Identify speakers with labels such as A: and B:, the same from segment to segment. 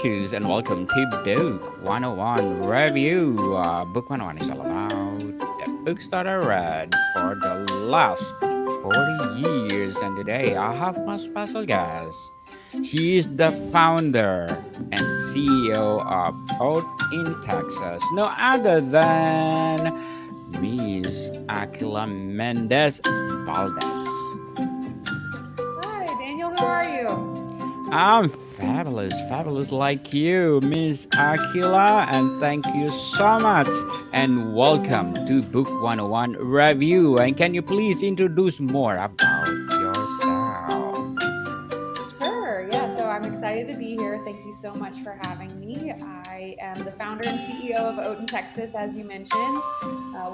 A: Cheers and welcome to Book 101 Review. Book 101 is all about the books that I read for the last 40 years. And today I have my special guest. She is the founder and CEO of Out in Texas, no other than Miss Aquila Mendez Valdez.
B: Hi, Daniel. How are you?
A: I'm fabulous, fabulous like you, Miss Aquila, and thank you so much. And welcome to Book 101 Review. And can you please introduce more about yourself?
B: Sure. Yeah. So I'm excited to be here. Thank you so much for having me. I am the founder and CEO of Oaten, Texas, as you mentioned.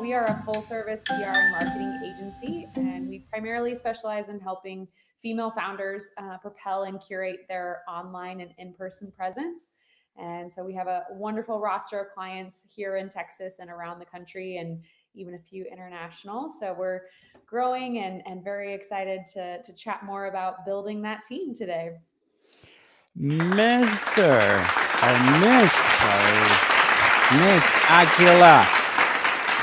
B: We are a full service PR and marketing agency, and we primarily specialize in helping female founders propel and curate their online and in person presence. And so we have a wonderful roster of clients here in Texas and around the country, and even a few international. So we're growing and very excited to chat more about building that team today.
A: Mr. or Miss, sorry, Miss Aquila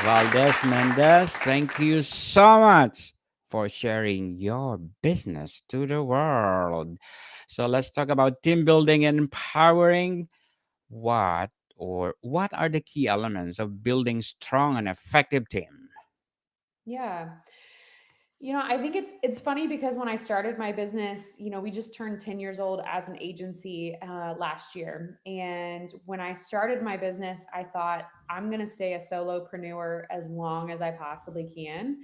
A: Valdez Mendez, thank you so much for sharing your business to the world. So let's talk about team building and empowering. What are the key elements of building strong and effective team?
B: Yeah. I think it's funny because when I started my business, we just turned 10 years old as an agency last year. And when I started my business, I thought I'm going to stay a solopreneur as long as I possibly can.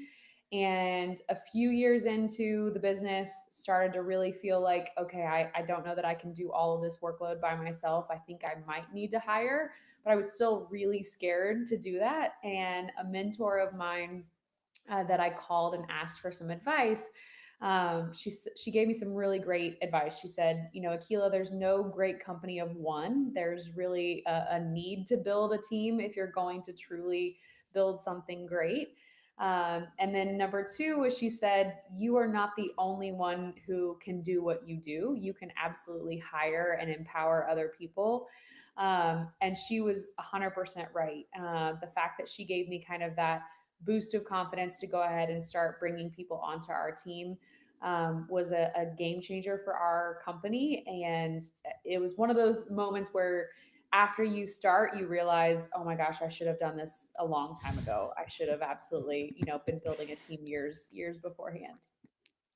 B: And a few years into the business, started to really feel like, okay, I don't know that I can do all of this workload by myself. I think I might need to hire, but I was still really scared to do that. And a mentor of mine that I called and asked for some advice, she gave me some really great advice. She said, Aquila, there's no great company of one. There's really a need to build a team if you're going to truly build something great. And then number two was she said, you are not the only one who can do what you do. You can absolutely hire and empower other people. And she was 100% right. The fact that she gave me kind of that boost of confidence to go ahead and start bringing people onto our team was a game changer for our company. And it was one of those moments where after you start, you realize, oh my gosh, I should have done this a long time ago. I should have absolutely, been building a team years beforehand.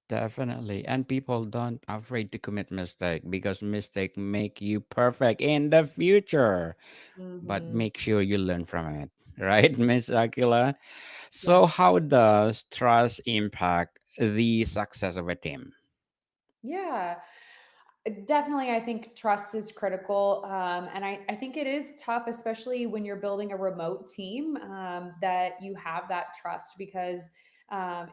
A: Definitely. And people don't afraid to commit mistake because mistake make you perfect in the future. But
B: Hmm.
A: make sure you learn from it. Right, Miss Aquila? So
B: Yes.
A: how does trust impact the success of a team?
B: Yeah. Definitely, I think trust is critical. And I think it is tough, especially when you're building a remote team, that you have that trust because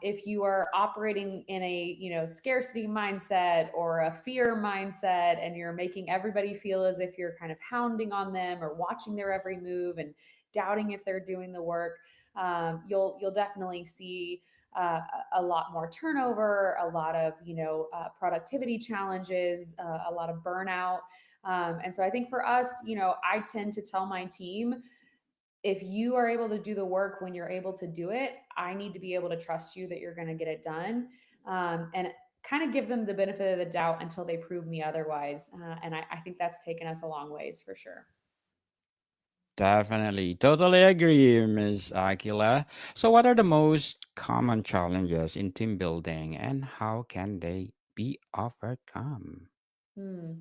B: if you are operating in a scarcity mindset or a fear mindset and you're making everybody feel as if you're kind of hounding on them or watching their every move and doubting if they're doing the work, you'll definitely see uh, a lot more turnover, a lot of productivity challenges, a lot of burnout. And so I think for us, I tend to tell my team, if you are able to do the work when you're able to do it, I need to be able to trust you that you're going to get it done. And kind of give them the benefit of the doubt until they prove me otherwise. And I think that's taken us a long ways for sure.
A: Definitely. Totally agree, Miss Aquila. So what are the most common challenges in team building and how can they be overcome?
B: Hmm.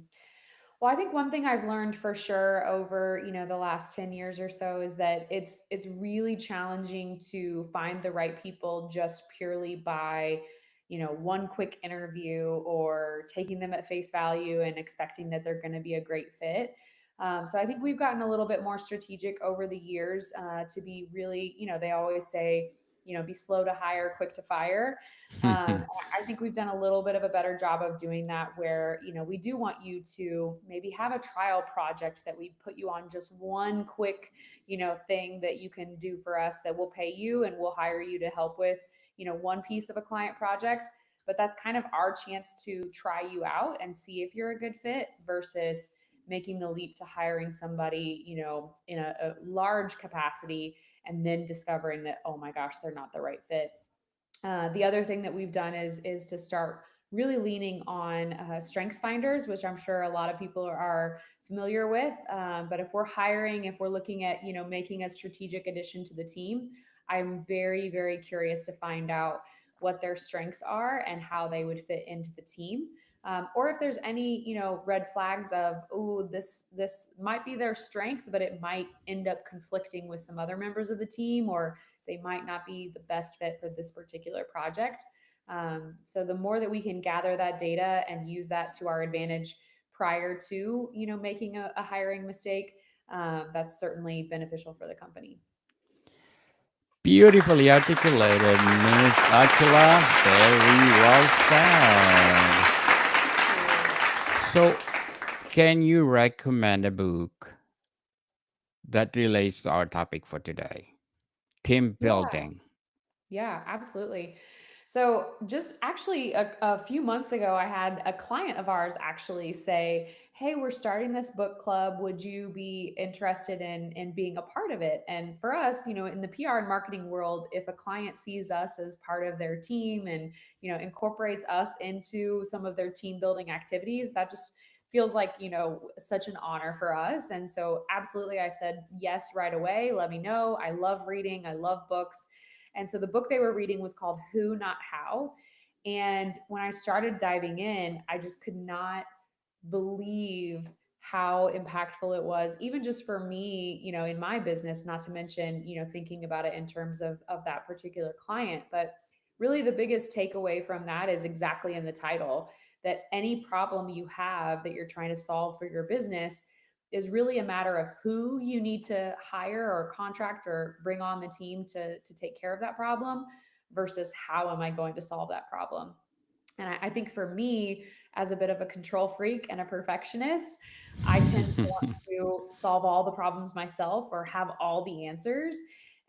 B: Well, I think one thing I've learned for sure over, the last 10 years or so is that it's really challenging to find the right people just purely by, one quick interview or taking them at face value and expecting that they're going to be a great fit. So I think we've gotten a little bit more strategic over the years to be really, they always say, be slow to hire, quick to fire. I think we've done a little bit of a better job of doing that where, we do want you to maybe have a trial project that we put you on just one quick, thing that you can do for us that we'll pay you and we'll hire you to help with, one piece of a client project. But that's kind of our chance to try you out and see if you're a good fit versus making the leap to hiring somebody, in a large capacity, and then discovering that, oh my gosh, they're not the right fit. The other thing that we've done is to start really leaning on strengths finders, which I'm sure a lot of people are familiar with. But if we're hiring, if we're looking at making a strategic addition to the team, I'm very very curious to find out what their strengths are and how they would fit into the team. Or if there's any red flags of, oh, this might be their strength, but it might end up conflicting with some other members of the team, or they might not be the best fit for this particular project. So the more that we can gather that data and use that to our advantage prior to making a hiring mistake, that's certainly beneficial for the company.
A: Beautifully articulated, Miss Aquila. Very well said.
B: Thank you.
A: So, can you recommend a book that relates to our topic for today? Team
B: Yeah.
A: building.
B: Yeah, absolutely. So, just actually a few months ago, I had a client of ours actually say, "Hey, we're starting this book club. Would you be interested in being a part of it?" And for us, in the PR and marketing world, if a client sees us as part of their team and incorporates us into some of their team building activities, that just feels like such an honor for us. And so, absolutely, I said yes right away. Let me know. I love reading. I love books. And so the book they were reading was called Who, Not How. And when I started diving in, I just could not believe how impactful it was, even just for me, in my business, not to mention, thinking about it in terms of that particular client. But really the biggest takeaway from that is exactly in the title, that any problem you have that you're trying to solve for your business is really a matter of who you need to hire or contract or bring on the team to take care of that problem versus how am I going to solve that problem. And I think for me, as a bit of a control freak and a perfectionist, I tend to want to solve all the problems myself or have all the answers.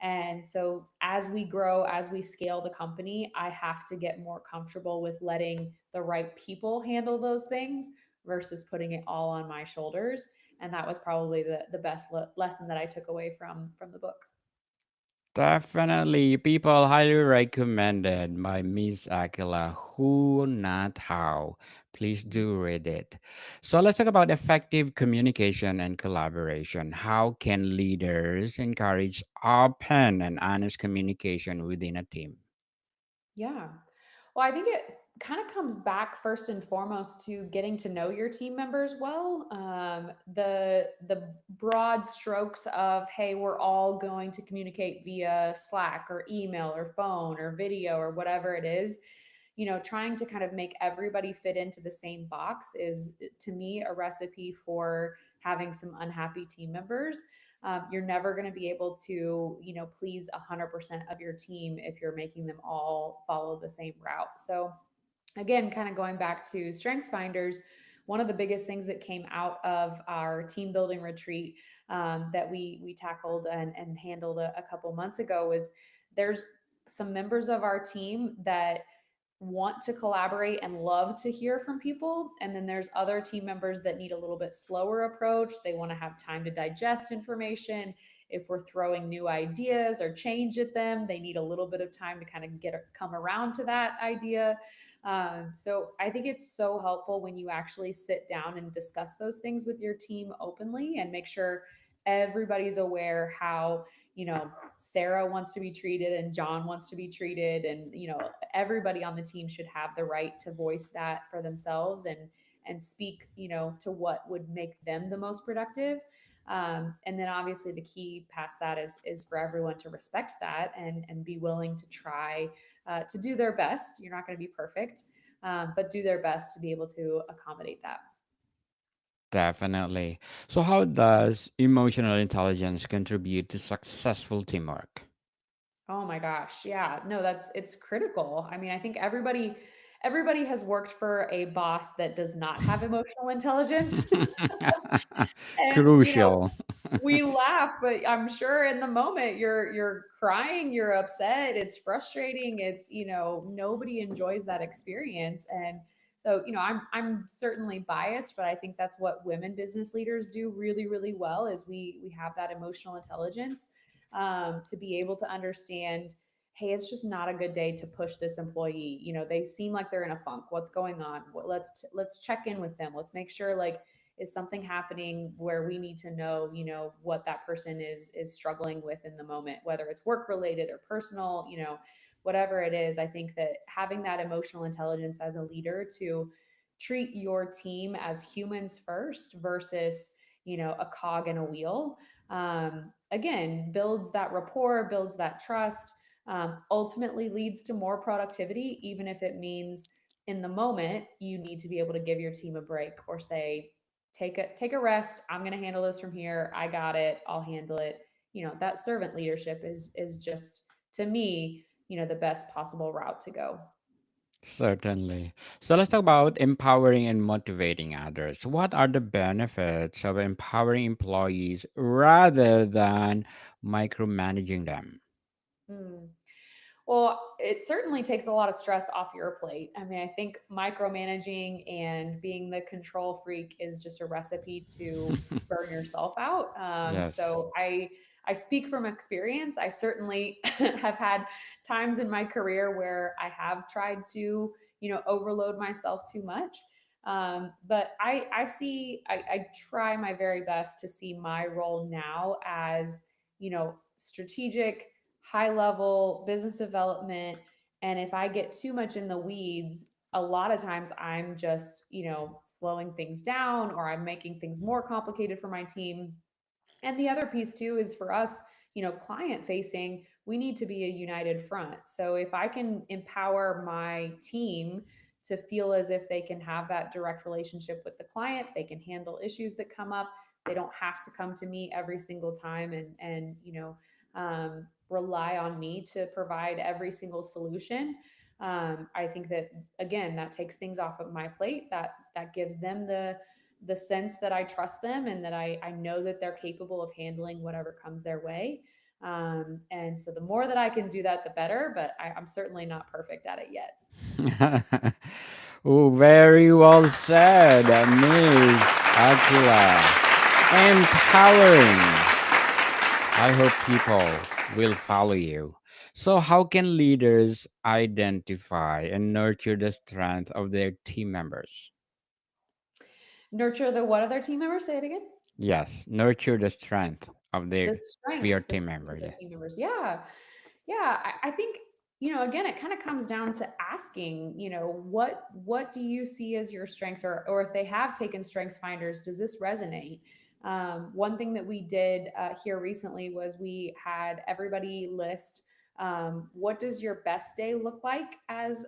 B: And so as we grow, as we scale the company, I have to get more comfortable with letting the right people handle those things versus putting it all on my shoulders. And that was probably the best lesson that I took away from the book.
A: Definitely, people highly recommended by Miss Aquila. Who, not how. Please do read it. So let's talk about effective communication and collaboration. How can leaders encourage open and honest communication within a team?
B: Yeah. Well, I think it kind of comes back first and foremost to getting to know your team members well. The broad strokes of, hey, we're all going to communicate via Slack or email or phone or video or whatever it is. Trying to kind of make everybody fit into the same box is, to me, a recipe for having some unhappy team members. You're never going to be able to please 100% of your team if you're making them all follow the same route. So again, kind of going back to strengths finders, one of the biggest things that came out of our team building retreat, that we tackled and handled a couple months ago was, there's some members of our team that want to collaborate and love to hear from people. And then there's other team members that need a little bit slower approach. They want to have time to digest information. If we're throwing new ideas or change at them, they need a little bit of time to kind of come around to that idea. So I think it's so helpful when you actually sit down and discuss those things with your team openly and make sure everybody's aware how Sarah wants to be treated and John wants to be treated, and everybody on the team should have the right to voice that for themselves and speak to what would make them the most productive. And then obviously the key past that is for everyone to respect that and be willing to try to do their best. You're not going to be perfect, but do their best to be able to accommodate that.
A: Definitely. So, how does emotional intelligence contribute to successful teamwork?
B: Oh my gosh. Yeah. No, it's critical. I mean, I think everybody has worked for a boss that does not have emotional intelligence. And
A: Crucial.
B: we laugh, but I'm sure in the moment you're crying, you're upset, it's frustrating, it's nobody enjoys that experience. And So, I'm certainly biased, but I think that's what women business leaders do really, really well is we have that emotional intelligence, to be able to understand, hey, it's just not a good day to push this employee. They seem like they're in a funk. What's going on? Let's check in with them. Let's make sure, like, is something happening where we need to know, what that person is struggling with in the moment, whether it's work related or personal, whatever it is. I think that having that emotional intelligence as a leader to treat your team as humans first versus, a cog in a wheel, again, builds that rapport, builds that trust, ultimately leads to more productivity, even if it means in the moment you need to be able to give your team a break or say, take a rest. I'm going to handle this from here. I got it. I'll handle it. That servant leadership is just, to me, the best possible route to go.
A: Certainly. So let's talk about empowering and motivating others. What are the benefits of empowering employees rather than micromanaging them?
B: Hmm. Well, it certainly takes a lot of stress off your plate. I mean, I think micromanaging and being the control freak is just a recipe to burn yourself out.
A: Yes.
B: So I speak from experience. I certainly have had times in my career where I have tried to, overload myself too much. But I try my very best to see my role now as, strategic, high level business development. And if I get too much in the weeds, a lot of times I'm just, slowing things down, or I'm making things more complicated for my team. And the other piece too is for us, client facing, we need to be a united front. So if I can empower my team to feel as if they can have that direct relationship with the client, they can handle issues that come up. They don't have to come to me every single time and rely on me to provide every single solution. I think that, again, that takes things off of my plate. That gives them the sense that I trust them and that I know that they're capable of handling whatever comes their way. And so the more that I can do that, the better. But I'm certainly not perfect at it yet.
A: Oh, very well said, Miss Aquila. Empowering. I hope people will follow you. So, how can leaders identify and nurture the strength of their team members?
B: Nurture the what other team members? Say it again.
A: Yes, nurture the strength of their of your
B: The
A: team
B: strengths of
A: members.
B: their
A: Yeah.
B: team members. Yeah. Yeah. I think, again, it kind of comes down to asking, what do you see as your strengths, or if they have taken strengths finders, does this resonate? One thing that we did here recently was we had everybody list, what does your best day look like as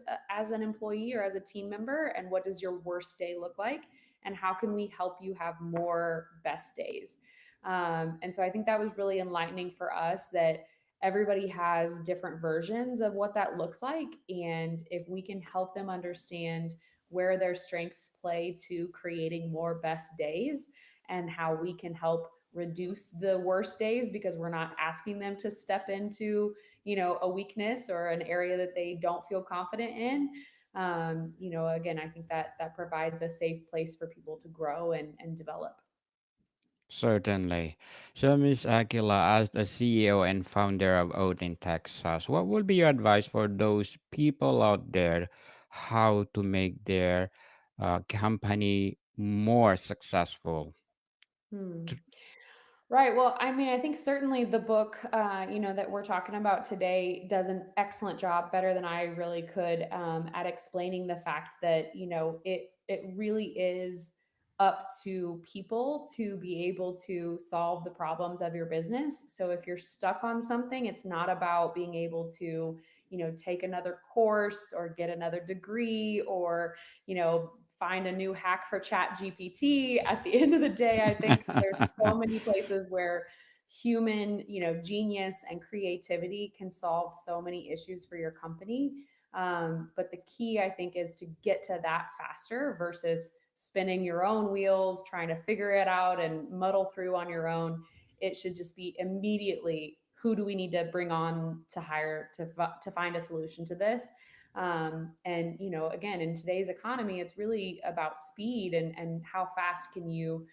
B: an employee or as a team member, and what does your worst day look like, and how can we help you have more best days? And so I think that was really enlightening for us that everybody has different versions of what that looks like. And if we can help them understand where their strengths play to creating more best days, and how we can help reduce the worst days because we're not asking them to step into, a weakness or an area that they don't feel confident in. Again, I think that provides a safe place for people to grow and develop.
A: Certainly. So, Miss Aquila, as the CEO and founder of Oat in Texas, what would be your advice for those people out there how to make their company more successful?
B: Hmm. Right. Well, I mean, I think certainly the book, that we're talking about today does an excellent job, better than I really could, at explaining the fact that, it really is up to people to be able to solve the problems of your business. So if you're stuck on something, it's not about being able to, take another course or get another degree or, find a new hack for chat GPT. At the end of the day, I think there's so many places where human, genius and creativity can solve so many issues for your company. But the key, I think, is to get to that faster versus spinning your own wheels, trying to figure it out and muddle through on your own. It should just be immediately, who do we need to bring on to hire to find a solution to this? And again, in today's economy, it's really about speed and how fast can you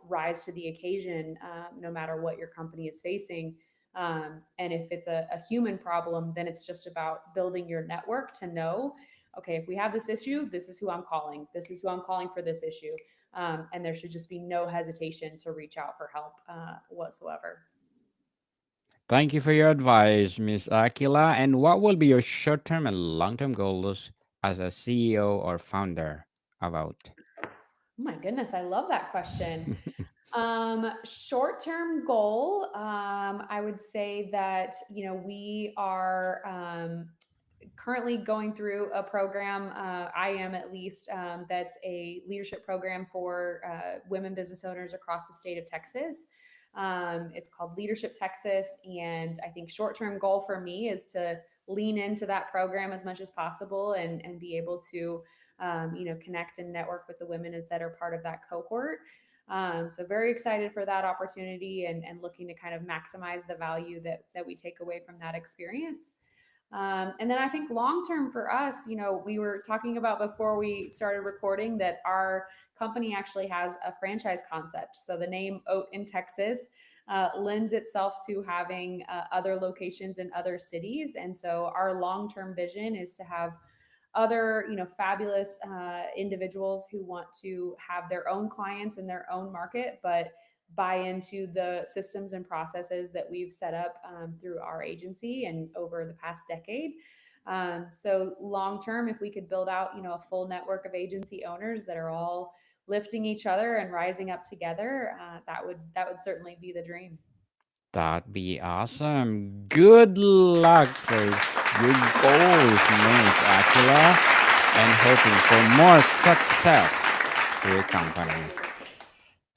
B: rise to the occasion, no matter what your company is facing. And if it's a human problem, then it's just about building your network to know, okay, if we have this issue, this is who I'm calling. This is who I'm calling for this issue. And there should just be no hesitation to reach out for help whatsoever.
A: Thank you for your advice, Miss Aquila. And what will be your short-term and long-term goals as a CEO or founder about?
B: Oh my goodness, I love that question. Short term goal, I would say that, we are currently going through a program. I am at least, that's a leadership program for women business owners across the state of Texas. It's called Leadership Texas. And I think short term goal for me is to lean into that program as much as possible and be able to, connect and network with the women that are part of that cohort. So very excited for that opportunity and looking to kind of maximize the value that we take away from that experience. And then I think long term for us, we were talking about before we started recording that our company actually has a franchise concept. So the name Oat in Texas lends itself to having other locations in other cities. And so our long term vision is to have other fabulous individuals who want to have their own clients in their own market, but buy into the systems and processes that we've set up through our agency and over the past decade. So long term, if we could build out a full network of agency owners that are all lifting each other and rising up together, that would certainly be the dream.
A: That'd be awesome. Good luck for your goals, Miss Aquila, and hoping for more success for your company.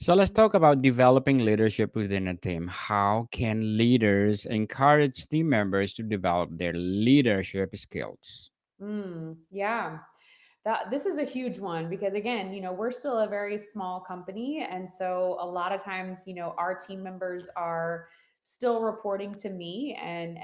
A: So let's talk about developing leadership within a team. How can leaders encourage team members to develop their leadership skills?
B: Yeah. This is a huge one because again, we're still a very small company, and so a lot of times, our team members are still reporting to me and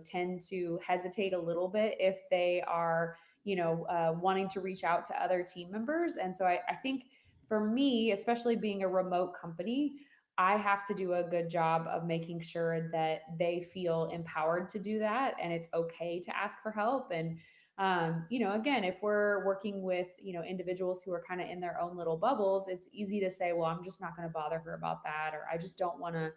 B: tend to hesitate a little bit if they are wanting to reach out to other team members. And so I think for me, especially being a remote company, I have to do a good job of making sure that they feel empowered to do that and it's okay to ask for help. And again, if we're working with individuals who are kind of in their own little bubbles, it's easy to say, well, I'm just not going to bother her about that, or I just don't want to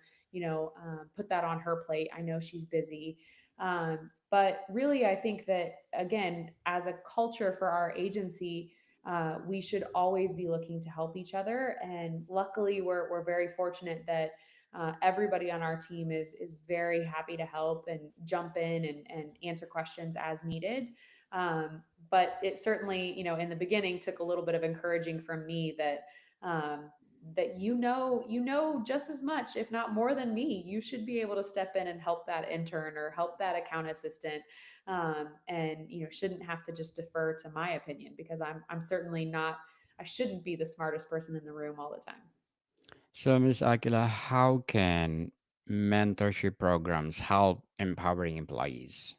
B: put that on her plate. I know she's busy. But really, I think that again, as a culture for our agency, we should always be looking to help each other. And luckily, we're very fortunate that everybody on our team is very happy to help and jump in and answer questions as needed. But it certainly, in the beginning, took a little bit of encouraging from me that um, just as much, if not more than me. You should be able to step in and help that intern or help that account assistant, and shouldn't have to just defer to my opinion because I'm certainly not. I shouldn't be the smartest person in the room all the time.
A: So, Ms. Aquila, how can mentorship programs help empowering employees?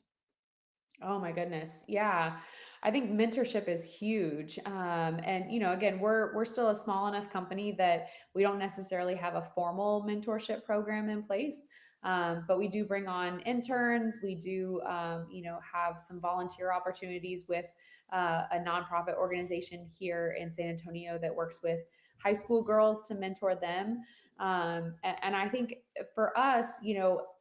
B: Oh my goodness. Yeah. I think mentorship is huge. And again, we're still a small enough company that we don't necessarily have a formal mentorship program in place. But we do bring on interns. We do, have some volunteer opportunities with a nonprofit organization here in San Antonio that works with high school girls to mentor them. And I think for us,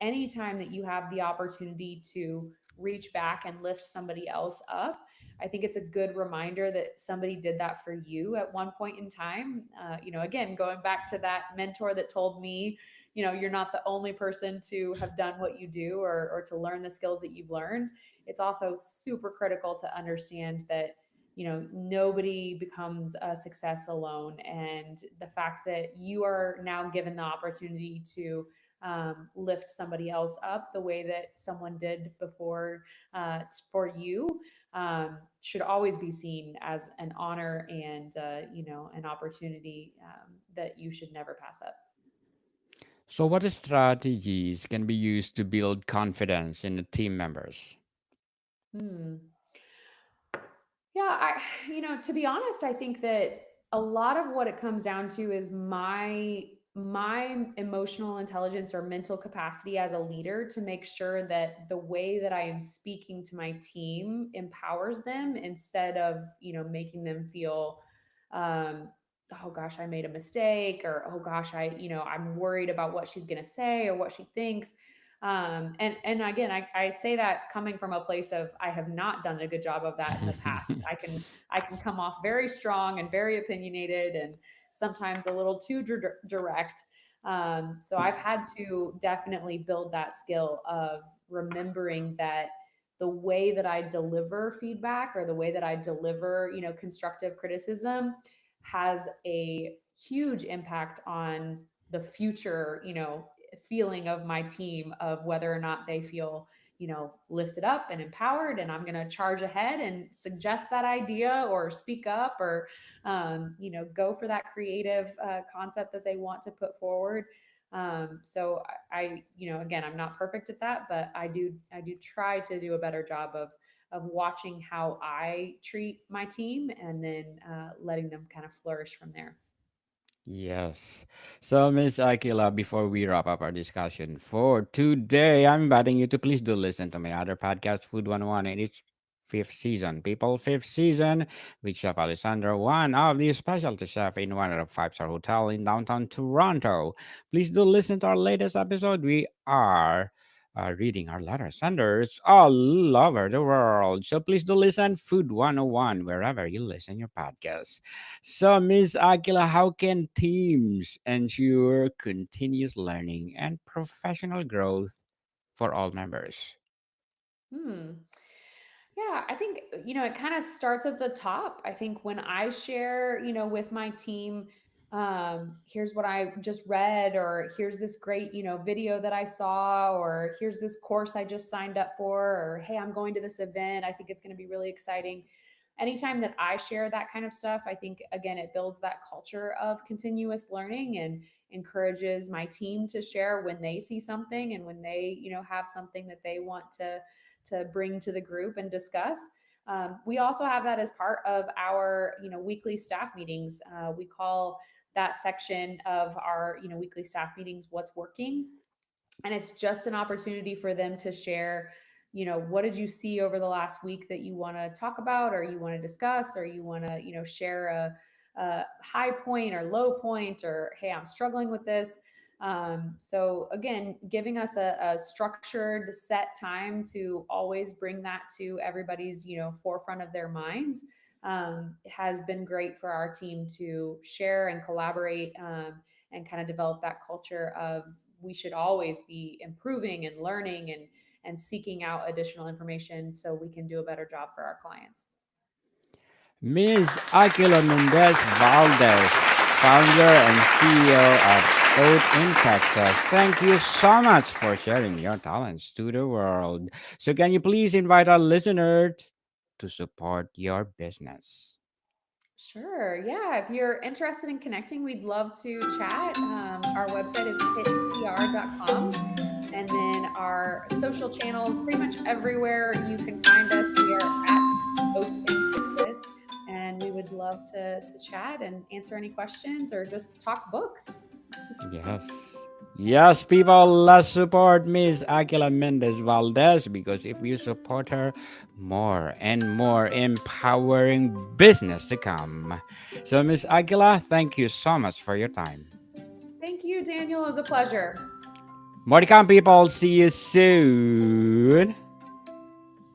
B: anytime that you have the opportunity to reach back and lift somebody else up, I think it's a good reminder that somebody did that for you at one point in time. Again, going back to that mentor that told me, you're not the only person to have done what you do or to learn the skills that you've learned. It's also super critical to understand that nobody becomes a success alone, and the fact that you are now given the opportunity to lift somebody else up the way that someone did before for you, should always be seen as an honor and an opportunity that you should never pass up.
A: So, what strategies can be used to build confidence in the team members?
B: Hmm. Yeah, to be honest, I think that a lot of what it comes down to is my emotional intelligence or mental capacity as a leader to make sure that the way that I am speaking to my team empowers them instead of, making them feel um oh gosh, I made a mistake, or oh gosh, I'm worried about what she's going to say or what she thinks. And again, I say that coming from a place of I have not done a good job of that in the past. I can come off very strong and very opinionated and sometimes a little too direct. So I've had to definitely build that skill of remembering that the way that I deliver feedback or the way that I deliver, constructive criticism has a huge impact on the future, feeling of my team, of whether or not they feel, lifted up and empowered, and I'm going to charge ahead and suggest that idea or speak up or go for that creative concept that they want to put forward. So again, I'm not perfect at that, but I do try to do a better job of watching how I treat my team, and then letting them kind of flourish from there.
A: Yes. So, Miss Aquila, before we wrap up our discussion for today, I'm inviting you to please do listen to my other podcast, Food 101, in its fifth season. People, fifth season, with Chef Alessandro, one of the specialty chef in one of the five-star hotel in downtown Toronto. Please do listen to our latest episode. We are reading our letter senders all over the world. So please do listen, Food 101, wherever you listen your podcast. So, Miss Aquila, how can teams ensure continuous learning and professional growth for all members?
B: Hmm. Yeah, I think, it kind of starts at the top. I think when I share, with my team, here's what I just read, or here's this great, video that I saw, or here's this course I just signed up for, or hey, I'm going to this event. I think it's going to be really exciting. Anytime that I share that kind of stuff, I think, again, it builds that culture of continuous learning and encourages my team to share when they see something and when they, have something that they want to bring to the group and discuss. We also have that as part of our, weekly staff meetings. We call that section of our, weekly staff meetings "What's Working," and it's just an opportunity for them to share, what did you see over the last week that you want to talk about, or you want to discuss, or you want to, share a high point or low point, or hey, I'm struggling with this. So again, giving us a structured set time to always bring that to everybody's, forefront of their minds, has been great for our team to share and collaborate, and kind of develop that culture of we should always be improving and learning and seeking out additional information so we can do a better job for our clients.
A: Miss Aquila MendezValdez, founder and CEO of Oat in Texas. Thank you so much for sharing your talents to the world. So, can you please invite our listeners to support your business?
B: Sure. Yeah. If you're interested in connecting, we'd love to chat. Our website is hitpr.com. And then our social channels, pretty much everywhere you can find us, we are at Oat in Texas. And we would love to chat and answer any questions or just talk books.
A: Yes. Yes, people, let's support Miss Aquila Mendez Valdez, because if you support her, more and more empowering business to come. So, Miss Aquila, thank you so much for your time.
B: Thank you, Daniel. It was a pleasure.
A: More to come, people. See you soon.